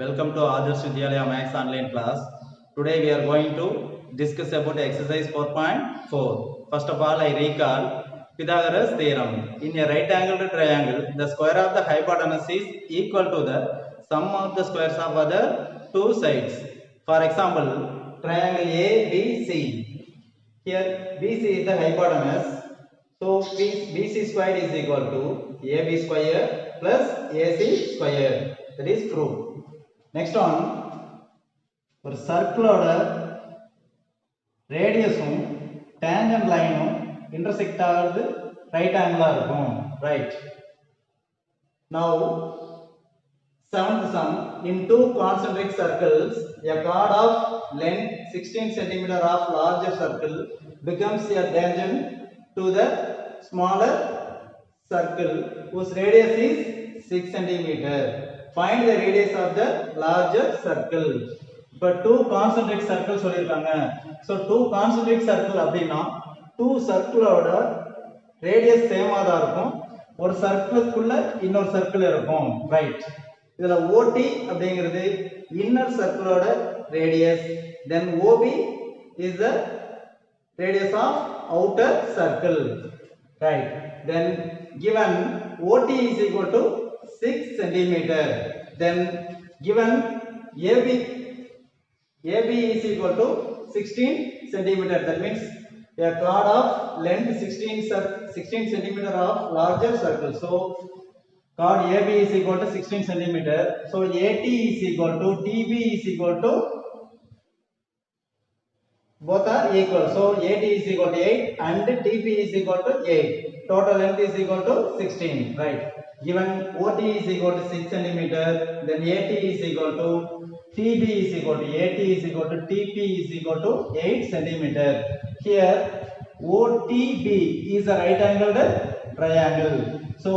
Welcome to Adarsh Vidyalaya Maths online class. Today we are going to discuss about exercise 4.4. First of all, I recall Pythagoras theorem. In a right angled triangle, the square of the hypotenuse is equal to the sum of the squares of other two sides. For example, triangle ABC. Here BC is the hypotenuse. So BC squared is equal to AB square plus AC square. That is proof. Next one, ஒரு சர்க்கிளோட ரேடியஸும் tangent லைனும் intersect ஆகிறது right ஆங்கிளா இருக்கும். Right. Now, seventh sum, in two concentric circles, a chord of length 16 cm of larger circle becomes a tangent to the smaller circle whose radius is 6 cm. Find the radius of the larger circle. இப்போ two concentric circle சொல்லிருக்காங்க. So two concentric circle அப்படினா two circle-ஓட radius சேமா தான் இருக்கும். ஒரு சர்க்கிளுக்குள்ள இன்னொரு circle இருக்கும். Right. இதுல OT அப்படிங்கிறது இன்னர் சர்க்கிளோட radius. Then OB is the radius of outer circle. Right. Then given OT is equal to 6 cm. Then given AB is equal to 16 cm. That means a chord of length 16 cm of larger circle. So chord AB is equal to 16 cm. So AT is equal to TB is equal to, both are equal. So AT is equal to 8 and TB is equal to 8. Total length is equal to 16. Right. Given OT is equal to 6 cm, then AT is equal to TB is equal to AT is equal to TP is equal to 8 cm. Here OTB is a right angled triangle. So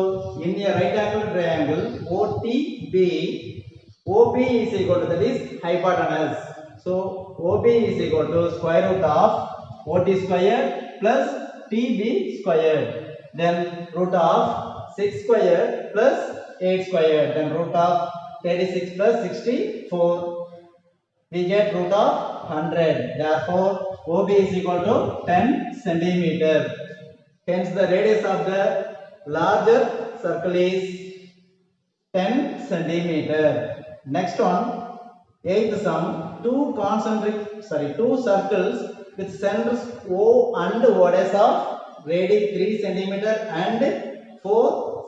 in a right angled triangle, OTB, OB is equal to, that is hypotenuse. So OB is equal to square root of OT square plus TB square. Then root of 6 square plus 8 square. Then root of 36 plus 64. We get root of 100. Therefore, OB is equal to 10 centimeter. Hence, the radius of the larger circle is 10 centimeter. Next one, eighth sum. Two circles with centers O and O dash of radius 3 cm and 4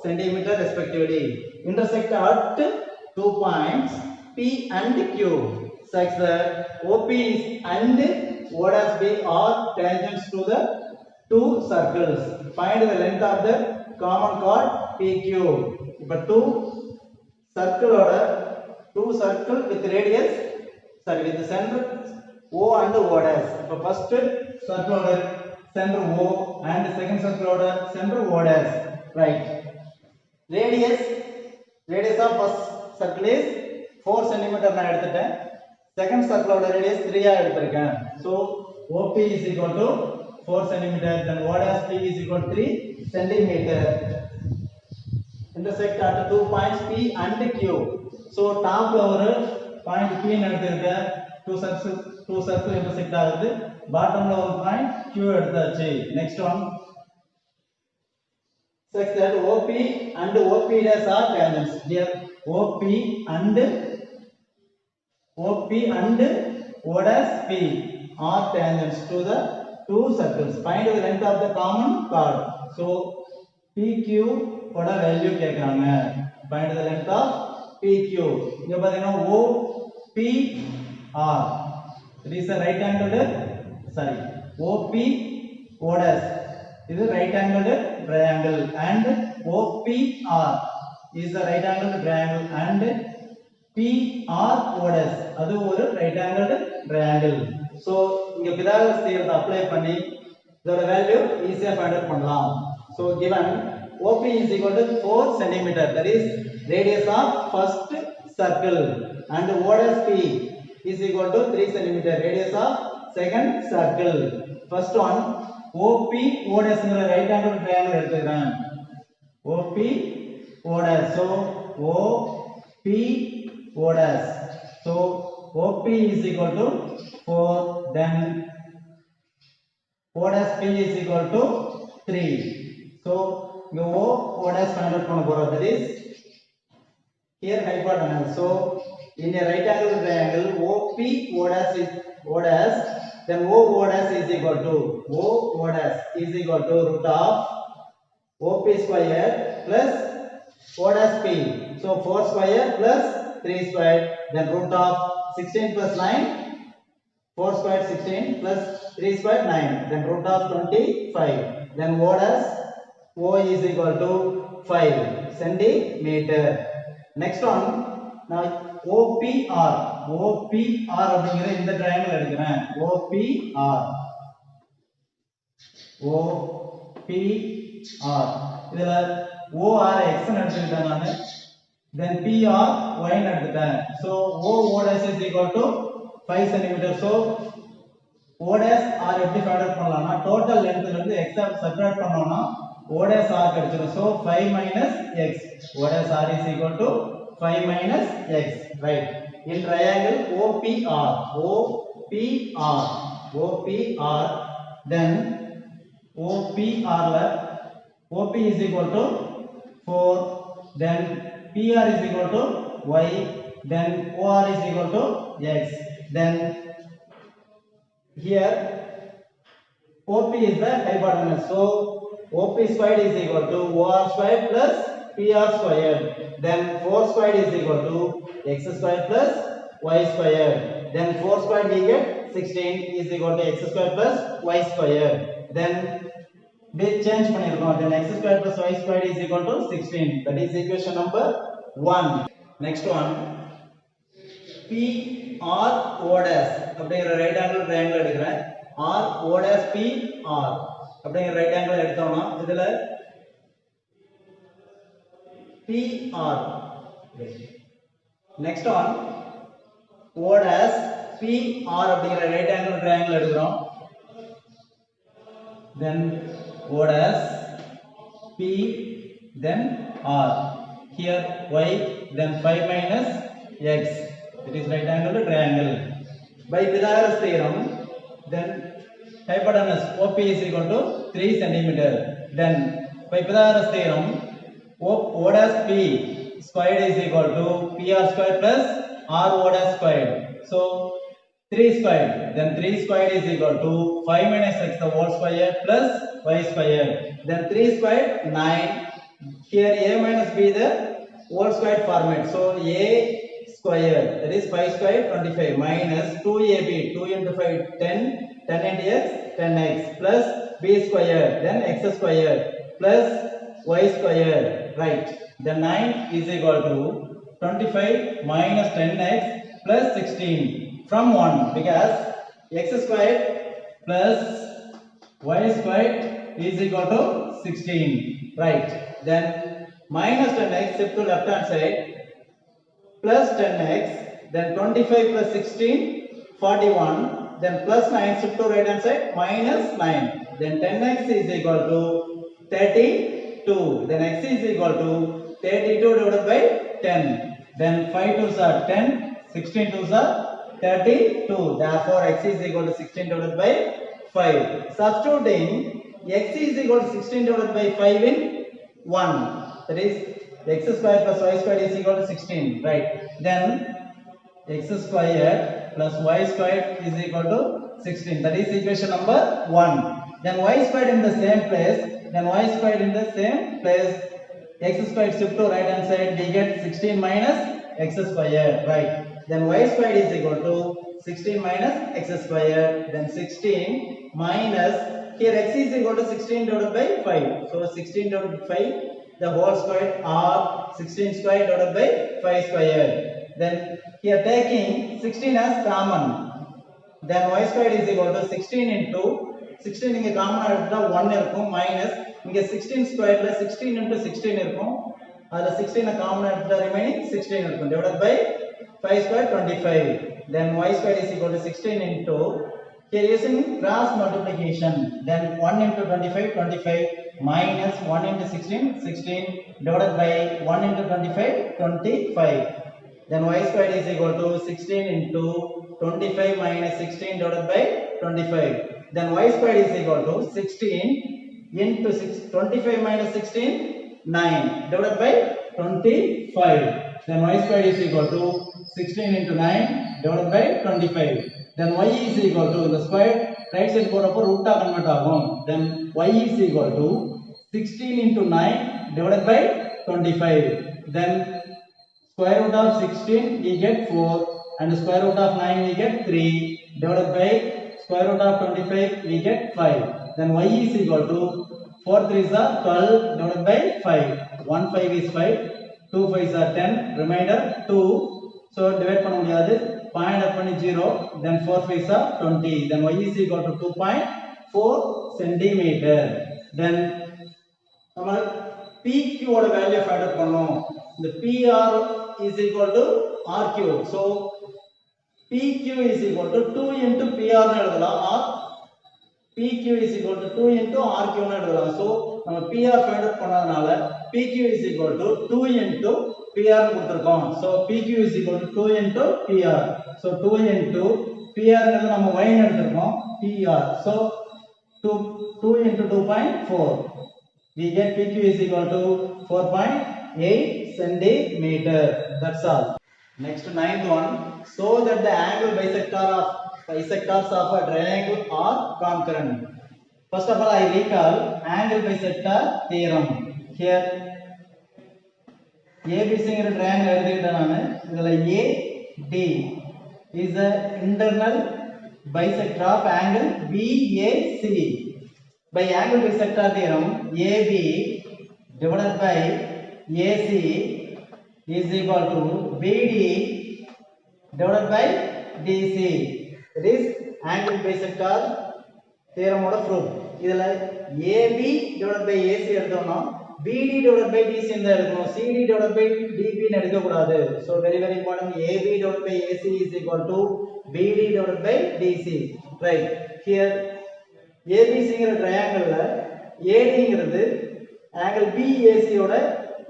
cm respectively intersect at 2 points P and Q such that OP and O dash B are tangents to the two circles. Find the length of the common chord PQ. But two circle with radius, with the center O and O dash. So first circle order center O and second circle order center O dash. Right. Radius of first circle is 4 cm நான் எடுத்துட்டேன். Second circle order radius 3 ஆ எடுத்திருக்கேன். So OP is equal to 4 cm. Then O dash P is equal to 3 cm. Intersect at 2 points P and Q. So top ஒரு point P ன்னு எடுத்திருக்கேன். two circle intersect ஆகுது. Bottomல ஒரு point Q எடுத்தாச்சு. Next one, such that OP and OP dash are tangents. Here OP and O dash P are tangents to the two circles. Find the length of the common chord. So PQ ஓட value கேக்குறாங்க. Find the length of PQ. இங்க பாத்தீங்கன்னா OPR. It is a right angled OP O dash. This is right angled triangle and OPR is a right angled triangle and PR O dash அது ஒரு right angled triangle. So இங்க Pythagoras theorem apply பண்ணி இதோட value ஈஸியா find out பண்ணலாம். So given OP is equal to 4 cm, that is radius of first circle, and O dash P is equal to 3 cm, radius of second circle. First one OP O dash ங்கற right angle triangle எடுத்துக்கிறேன். OP O dash. So OP O dash So OP is equal to 4, then O dash P is equal to 3. So O dash find out பண்ண போறோம். That is here hypotenuse. So in a right angle triangle, OP O dash is O dash, then O dash is equal to O dash is equal to root of OP square plus O dash P. So 4 square plus 3 square, then root of 16 plus 9, 4 square 16 plus 3 square 9, then root of 25, then O dash O is equal to 5 centimeter. Next one, now OPR அப்படிங்கிற இந்த triangle எடுக்கிறேன். OPR இதுல OR X ன்னு எடுத்துக்கிட்டேன் நானு, then PR Y ன்னு எடுத்துட்டேன். So O dash is equal to 5 cm. So O dash R எப்படி ஃபைண்ட் அவுட் பண்ணலாம்னா டோட்டல் லென்த்ல இருந்து x சப்ட்ராக்ட் பண்ணோம்னா O dash R கிடைச்சிடும். So 5 minus x. O dash R is equal to 5 minus x. Right. In triangle OPR, then OPR la OP is equal to 4, then PR is equal to y, then OR is equal to x. Then here OP is the hypotenuse. So OP squared is equal to OR squared plus PR squared. Then 4 squared is equal to x squared plus y squared. Then 4 squared we get 16 is equal to x squared plus y squared. Then we change பண்ணிருக்கோம். Then x squared plus y squared is equal to 16. That is equation number 1. Next one, PR O dash அப்படிங்கிற right angle triangle எடுக்கிறேன். R O dash PR அப்படிங்கிற right angle எடுத்தோம்னா இதுல PR. Next one, O dash PR அப்படிங்கிற right angle triangle எடுக்கிறோம். Then O dash P, then R. Here y, then 5 minus x. It is right angle triangle. By Pythagoras theorem, then hypotenuse OP is equal to 3 cm. Then by Pythagoras theorem, O dash P squared is equal to PR squared plus R O dash squared. So 3 squared, then 3 squared is equal to 5 minus x the whole square plus y squared. Then 3 squared 9. Here a minus b the whole squared format. So a square, that is 5 squared 25 minus 2ab, 2 into 5 10, 10 into x 10x plus b squared, then x squared plus y squared. Right. Then 9 is equal to 25 minus 10x plus 16 from 1, because x squared plus y squared is equal to 16. Right. Then minus 10x shift to left hand side plus 10x, then 25 plus 16 41, then plus 9 shift to right hand side minus 9, then 10x is equal to 32, then x is equal to 32 divided by 10, then 5 2s are 10, 16 2s are 32, therefore x is equal to 16 divided by 5. Substituting x is equal to 16 divided by 5 in 1, that is x squared plus y squared is equal to 16, right? Then x squared plus y squared is equal to 16, that is equation number 1. Then y squared in the same place, x squared shift to right hand side, we get 16 minus x squared, right? Then y squared is equal to 16 minus x squared, then 16 minus, here x is equal to 16 divided by 5, so 16 divided by 5 the whole square, or 16 square divided by 5 square. Then here taking 16 as common, then y squared is equal to 16 into 16 இங்க காமனா எடுத்தா 1 இருக்கும், minus இங்க 16 ஸ்கொயர்ல 16 into 16 இருக்கும், அதுல 16 காமனா எடுத்தா remaining 16 இருக்கும், divided by 5 square 25. Then y squared is equal to 16 into, here using cross multiplication, then 1 into 25 25 minus 1 into 16 16 divided by 1 into 25 25. then y squared is equal to 16 into 25 minus 16 divided by 25. Then y squared is equal to 16 into 25 minus 16, 9 divided by 25. Then y squared is equal to 16 into 9 divided by 25. Then y is equal to the square right side போறப்போ root ஆ convert ஆகும். Then y is equal to 16 into 9 divided by 25. Then square root of 16 we get 4 and square root of 9 we get 3 divided by square root of 25 we get 5. Then y is equal to 4 3s are 12 divided by 5. 1 5 is 5, 2 5s are 10, remainder 2. So divide பண்ண முடியாது, point up பண்ணி 0, then 4 5s are 20. Then y is equal to 2.4 centimeter. Then நம்ம PQ ஓட value find out பண்ணோம். இந்த PR is equal to RQ. So PQ is equal to 2 into PR னு எழுதலாம், or PQ is equal to 2 into RQ னு எழுதலாம். So நம்ம PR find out பண்ணதனால PQ is equal to 2 into PR னு கொடுத்திருக்கோம். So PQ is equal to 2 into PR. So 2 into PR ங்கிறது நம்ம y னு எடுத்துறோம், PR. So 2 into 2.4. We get PQ is equal to 4.8 centimeter. That's all. Next, ninth one. So that the angle bisectors of a triangle are concurrent. First of all, I recall angle bisector theorem. Here, ABC ங்கிற triangle எடுத்துக்கிட்டேன் நானு. இதுல AD is the internal bisector of angle BAC. By angle bisector theorem, AB divided by AC is equal to BD divided by DC. That is angle bisector theorem oda proof. இதுல AB divided by AC எடுத்தோம்னா BD divided by DC ன்னு எடுக்கணும், CD divided by DB ன்னு எடுக்க கூடாது. So very important, AB divided by AC is equal to BD divided by DC. Right. Here ABC ங்கிற triangle ல AD ங்கிறது angle BAC ஓட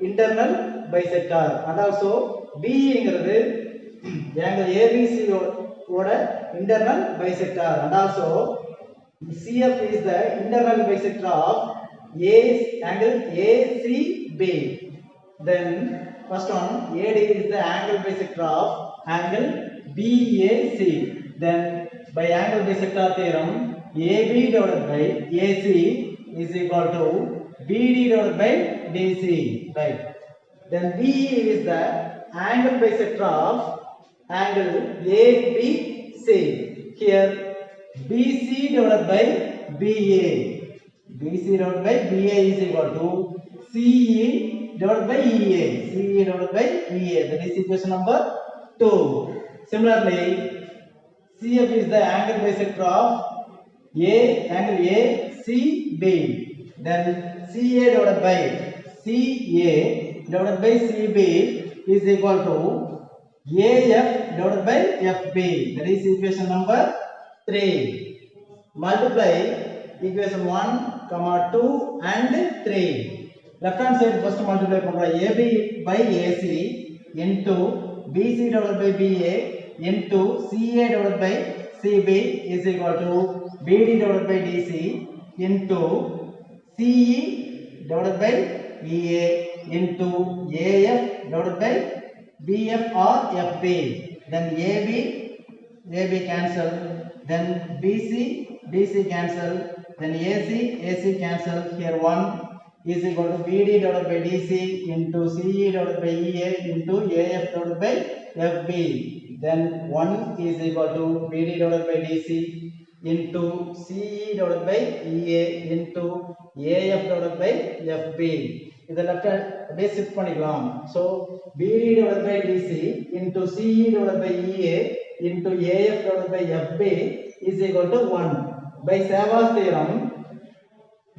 internal bisector and also BE ங்கிறது angle ABC ஓட internal bisector and also CF is the internal bisector of angle ACB. Then first one, AD is the angle bisector of angle BAC. Then by angle bisector theorem, AB divided by AC is equal to BD divided by DC. Right. Then BE is the angle bisector of angle ABC. Here BC divided by BA. BC divided by BA is equal to CE divided by EA. CE divided by EA. That is equation number 2. Similarly, CF is the angle bisector of angle ACB. Then CA divided by CA divided by CB is equal to AF divided by FB. That is equation number 3. Multiply equation 1, 2 and 3. Left hand side first multiply பண்றோம், AB by AC into BC divided by BA into CA divided by CB is equal to BD divided by DC into CE divided by EA into AF divided by BF or FB. Then AB cancel, then BC cancel, then AC cancel. Here 1 is equal to BD divided by DC into CE divided by EA into AF divided by FB. Then 1 is equal to BD divided by DC into CE divided by EA into AF divided by FB. இத left அப்படியே shift பண்ணிக்கலாம். So BD divided by DC into CE divided by EA into AF divided by FB is equal to 1. By Savas theorem,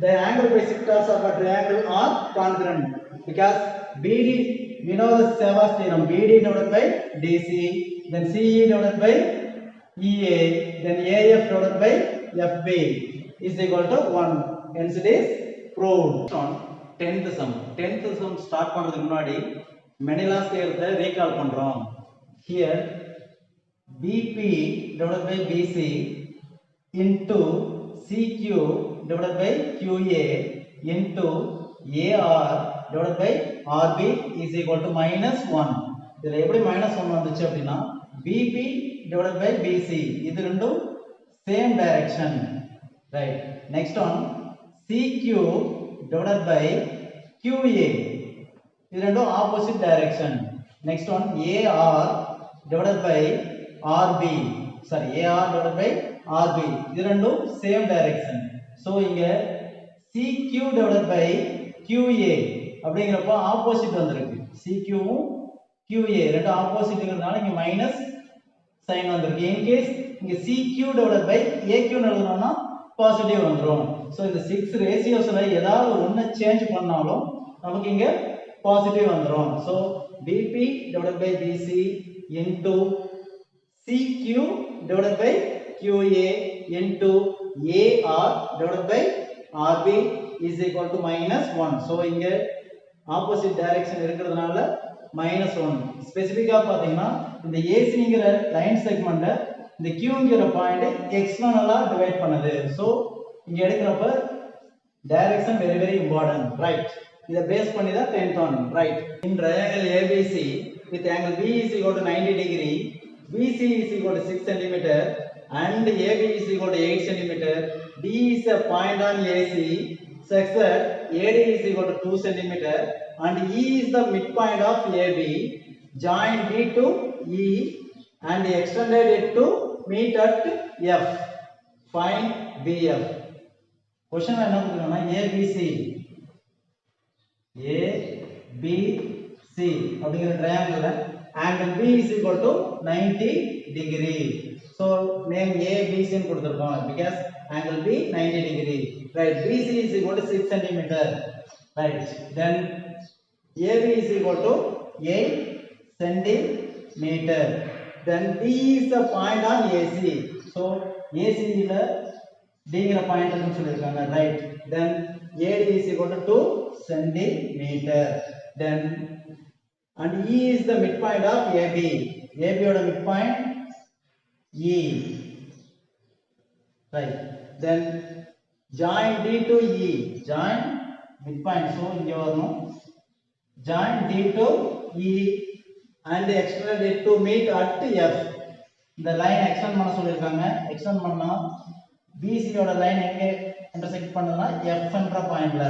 the angle bisectors of a triangle are congruent because BD, we know the Savas theorem, BD divided by DC, then CE divided by EA, then AF divided by FB is equal to 1. Hence it is proved. On 10th sum start பண்றதுக்கு முன்னாடி மெனிலாஸ் தியரத்தை recall பண்றோம். here BP divided by BC into CQ divided by QA into AR divided by RB is equal to minus 1. இதில் எப்படி minus 1 வந்துச்சு அப்படின்னா BP divided by BC இது ரெண்டும் same direction, right? Next one CQ divided by QA இது ரெண்டும் opposite direction. Next one AR divided by RB, sorry, AR divided by RB இது ரெண்டும் same direction. So இங்க CQ divided by QA அப்படிங்கிறப்போ opposite வந்திருக்கு. CQ வும் QA ரெண்டு opposite இருக்கிறதுனால இங்க minus sign வந்திருக்கு. In case இங்க CQ divided by AQ எழுதணும்னா positive வந்துரும். So இந்த 6 ratiosல ஏதாவது ஒண்ணு change பண்ணாலும் நமக்கு இங்க positive வந்துரும். So BP divided by BC into CQ divided by QA into AR divided by RB is equal to minus 1. So இங்க opposite direction இருக்கிறதுனால minus 1. ஸ்பெசிஃபிக்கா பாத்தீங்கன்னா இந்த ACங்கிற லைன் செக்மெண்ட்டை இந்த Qங்கிற பாயிண்ட் எக்ஸ்டர்னலா டிவைட் பண்ணுது. So இங்க எடுக்கிறப்ப direction very important, right? இத பேஸ் பண்ணி தான் 10th one, right? In triangle ABC with angle B is equal to 90 degree, BC is equal to 6 cm and AB is equal to 8 cm. D is a point on AC such that AD is equal to 2 cm and E is the midpoint of AB. Join B to E and extended it to meet at F. Find BF. Question என்ன கொடுத்திருக்காங்கன்னா ABC ABC அப்படிங்கிற ட்ரையாங்கிள்ல angle B is equal to 90 degree. So name ABC ன்னு கொடுத்திருக்கோம் because angle B 90 degree, right? BC is equal to 6 cm, right? Then AB is equal to 8 cm. Then D is the point on AC. So AC ல Dங்கிற point இருக்குன்னு சொல்லிருக்காங்க, right? Then AD is equal to 2 cm. Then and E is the midpoint of AB. AB ஓட midpoint E, right? Then join D to E, join midpoint. So இங்க வரணும். Join D to E and extend it to meet at F. இந்த line extend பண்ண சொல்லிருக்காங்க. Extend பண்ணா BC ஓட line எங்க intersect பண்ணுதுன்னா F என்ற பாயிண்ட்ல,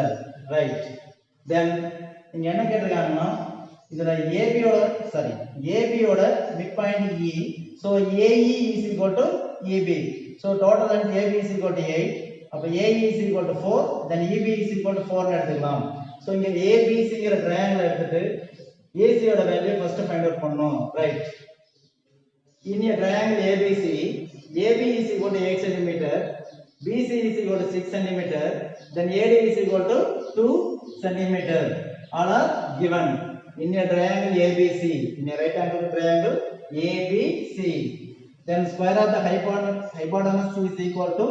ரைட்? தென் இங்க என்ன கேட்டிருக்காங்கன்னா இதுல AB ஓட mid point E. So AE is equal to EB. So total length AB is equal to 8. அப்ப AE is equal to 4. Then EB is equal to 4 ன்னு எடுத்துக்கலாம். So இங்க ABCங்கிற ட்ரையாங்கிள் எடுத்துட்டு AC ஓட வேல்யூ ஃபர்ஸ்ட் ஃபைண்ட் அவுட் பண்ணனும், right? In a triangle ABC, AB is equal to 8 cm, BC is equal to 6 cm, then AD is equal to 2 cm. All are given. In a triangle ABC, in a right angle triangle ABC, then square of the hypotenuse is equal to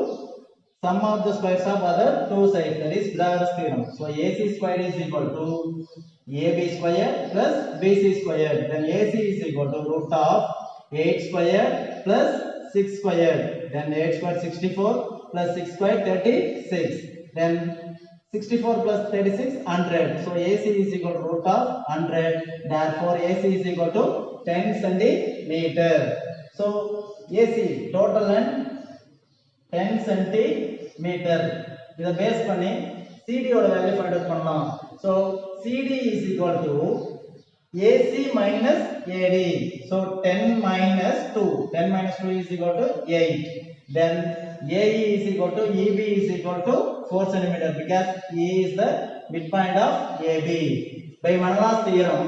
sum of the squares of other two sides, that is Pythagoras theorem. So AC square is equal to AB square plus BC square. Then AC is equal to root of 8 square plus 6 square. Then 8 square 64 plus 6 square 36. Then 64 plus 36 100. So AC is equal to root of 100. Therefore AC is equal to 10 centimeter. So AC total length 10 centimeter. இத base பண்ணி CD ஓட value find out பண்ணலாம். So CD is equal to AC minus AD. So 10 minus 2. 10 minus 2 is equal to 8. Then AE is equal to EB is equal to 4 cm because E is the midpoint of AB. By Manala's theorem,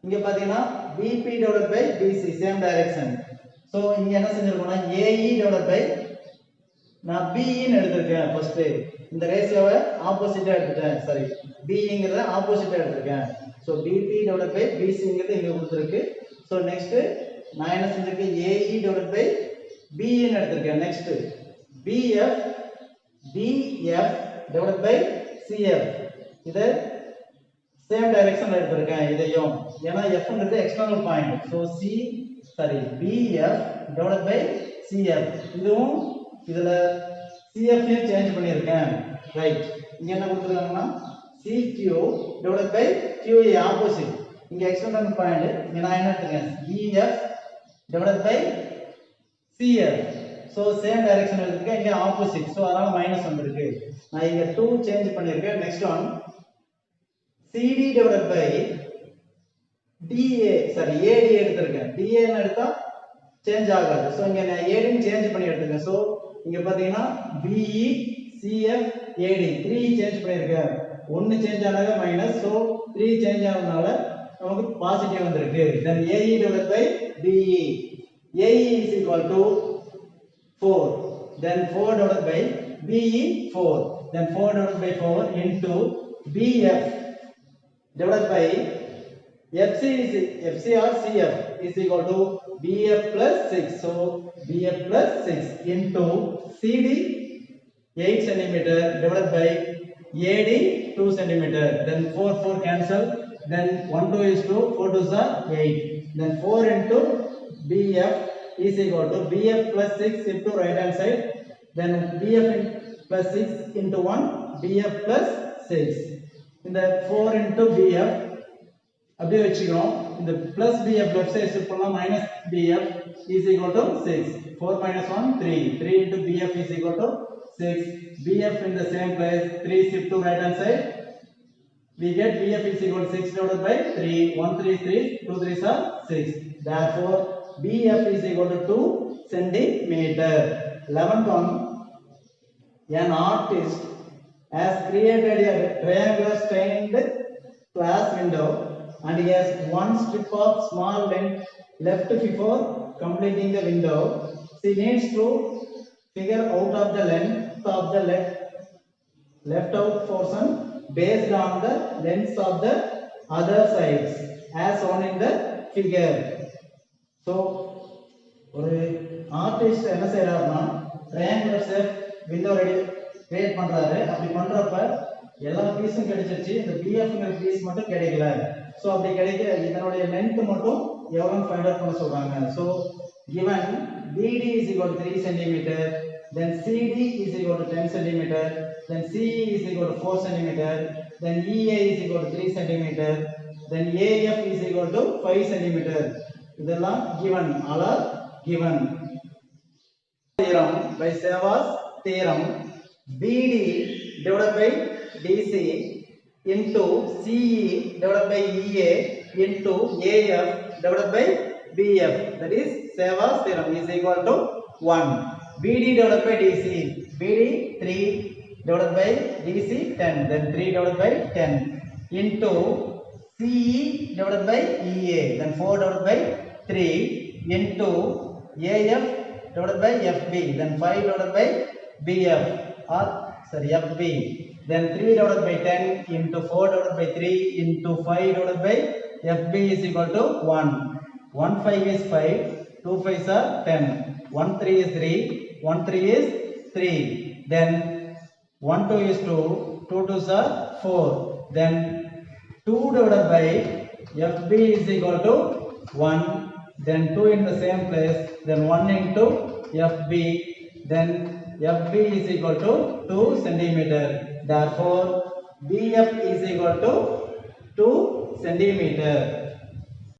இங்க பாத்தீங்கன்னா BP divided by BC same direction. So இங்க என்ன செஞ்சிருக்கோம்னா AE divided by நான் BE ன்னு எடுத்துட்டேன் first. இந்த ரேஷியோவை ஆப்போசிட்டா எடுத்துட்டேன். சாரி, BEங்கறத ஆப்போசிட்டா எடுத்துட்டேன். So BP divided by BCங்கிறது இங்க கொடுத்திருக்கு. So next நான் என்ன செஞ்சிருக்கேன் AE divided by BE ன்னு எடுத்துட்டேன். Next BF DF divided by CF. இத சேம் டைரக்ஷன்ல எடுத்திருக்கேன் இதையும், ஏன்னா Fங்கிறது external point. So BF divided by CF, இதுவும் இதுல CF சேஞ்ச் பண்ணியிருக்கேன். ரைட், இங்க என்ன கொடுத்துருக்காங்கன்னா CQ divided by QE opposite. இங்க எக்ஸ்டர்னல் பாயிண்ட், இங்க நான் என்ன எடுத்துக்கேன் BF divided by CF. So same direction எடுத்திருக்கேன், இங்க ஆப்போசிட். ஸோ அதனால மைனஸ் வந்திருக்கு. நான் இங்க 2 சேஞ்ச் பண்ணியிருக்கேன். Next one CD divided by DA, AD எடுத்திருக்கேன். DA ன்னு எடுத்தா சேஞ்ச் ஆகாது. சோ இங்க நான் AD ன்னு சேஞ்ச் பண்ணி எடுத்துக்கேன். சோ இங்க பாத்தீங்கன்னா BE CF AD 3 சேஞ்ச் பண்ணிருக்கேன். 1 சேஞ்ச் ஆனது மைனஸ். சோ 3 சேஞ்ச் ஆனதுனால நமக்கு பாசிட்டிவ் வந்திருக்கு. then AE divided by BE, AE is equal to 4, then 4 divided by BE 4, then 4 divided by 4 into BF divided by FC or CF is equal to BF plus 6. So BF plus 6 into CD 8 cm divided by AD 2 cm. Then 4 cancel. Then 1 2 is 2, 4 2s are 8. Then 4 into BF is equal to BF plus 6 shift to right hand side. Then BF plus 6 into 1, BF plus 6. இந்த 4 into BF அப்படியே வச்சுக்கிறோம். இந்த plus BF left side shift பண்ணா minus BF is equal to 6. 4 minus 1 3. 3 into BF is equal to 6. BF in the same place, 3 shift to right hand side. We get BF is equal to 6 divided by 3. 1 3 is 3, 2 3s are 6. Therefore BF is equal to 2 centimeter. 11th one, an artist has created a triangular stained glass window and he has one strip of small length left before completing the window. She needs to figure out of the length of the left out portion based on the lengths of the other sides as shown in the figure. So ஒரு artist என்ன செய்யறாருன்னா triangular shape window ready create பண்றாரு. அப்படி பண்றப்ப எல்லா பீஸும் கிடைச்சிருச்சு, இந்த BFங்கிற piece மட்டும் கிடைக்கல. சோ அப்படி கிடைக்க இதனுடைய லெந்த் மட்டும் எவ்வளவு ஃபைண்ட் அவுட் பண்ண சொல்றாங்க. So given BD is equal to 3 cm, then CD is equal to 10 cm, then CE is equal to 4 cm, then EA is equal to 3 cm, then AF is equal to 5 cm. இதெல்லாம் given, all are given. Theorem by Savas theorem, BD divided by DC into CE divided by EA into AF divided by BF, that is Savas theorem, is equal to 1. BD divided by DC, BD 3 divided by DC 10, then 3 divided by 10 into CE divided by EA, then 4 divided by 3 into AF divided by FB, then 5 divided by BF or FB, then 3 divided by 10 into 4 divided by 3 into 5 divided by FB is equal to 1. 1 5 is 5, 2 5s are 10, 1 3 is 3, 1 3 is 3, then 1 2 is 2, 2 2s are 4, then 2 divided by FB is equal to 1, then 2 in the same place, then 1 into FB, then FB is equal to 2 centimeter. Therefore BF is equal to 2 centimeter.